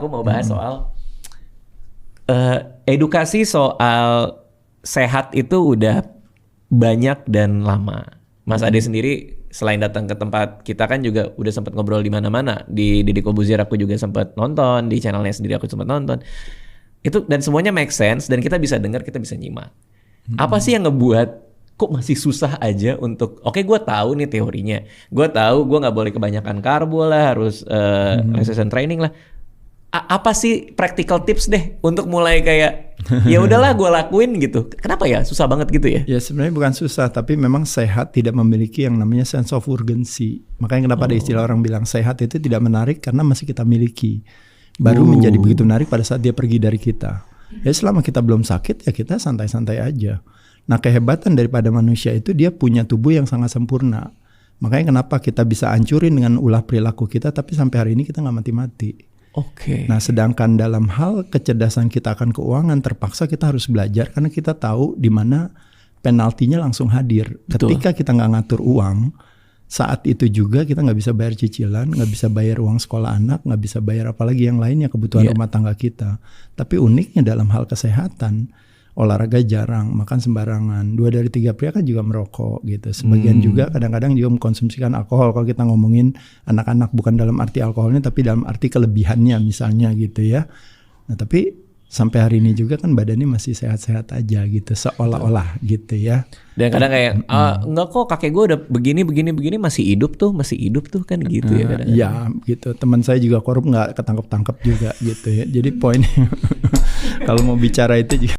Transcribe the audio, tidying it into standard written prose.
aku mau bahas soal edukasi soal sehat itu udah banyak dan lama. Mas Ade sendiri selain datang ke tempat kita kan juga udah sempat ngobrol di mana-mana. Di Deddy Corbuzier aku juga sempat nonton, di channelnya sendiri aku sempat nonton. Itu dan semuanya make sense dan kita bisa dengar, kita bisa nyimak. Apa sih yang ngebuat kok masih susah aja untuk oke, gue tahu nih teorinya, gue tahu gue nggak boleh kebanyakan karbo lah, harus resistance training lah. Apa sih practical tips deh untuk mulai kayak ya udahlah gue lakuin gitu. Kenapa ya susah banget gitu ya? Ya sebenarnya bukan susah, tapi memang sehat tidak memiliki yang namanya sense of urgency. Makanya kenapa ada istilah orang bilang sehat itu tidak menarik karena masih kita miliki. Baru menjadi begitu menarik pada saat dia pergi dari kita. Ya selama kita belum sakit ya kita santai-santai aja. Nah kehebatan daripada manusia itu dia punya tubuh yang sangat sempurna. Makanya kenapa kita bisa hancurin dengan ulah perilaku kita tapi sampai hari ini kita nggak mati-mati. Oke. Nah sedangkan dalam hal kecerdasan kita akan keuangan terpaksa kita harus belajar karena kita tahu di mana penaltinya langsung hadir. Betul. Ketika kita nggak ngatur uang, saat itu juga kita nggak bisa bayar cicilan, nggak bisa bayar uang sekolah anak, nggak bisa bayar apalagi yang lainnya kebutuhan rumah tangga kita. Tapi uniknya dalam hal kesehatan, olahraga jarang, makan sembarangan. 2 dari 3 pria kan juga merokok gitu. Sebagian juga kadang-kadang juga mengkonsumsikan alkohol. Kalau kita ngomongin anak-anak bukan dalam arti alkoholnya tapi dalam arti kelebihannya misalnya gitu ya. Nah tapi sampai hari ini juga kan badannya masih sehat-sehat aja gitu seolah-olah gitu ya. Dan kadang kayak enggak kok kakek gue udah begini masih hidup tuh kan gitu ya kadang. Iya gitu. Teman saya juga korup nggak ketangkep-tangkep juga gitu ya. Jadi poinnya kalau mau bicara itu juga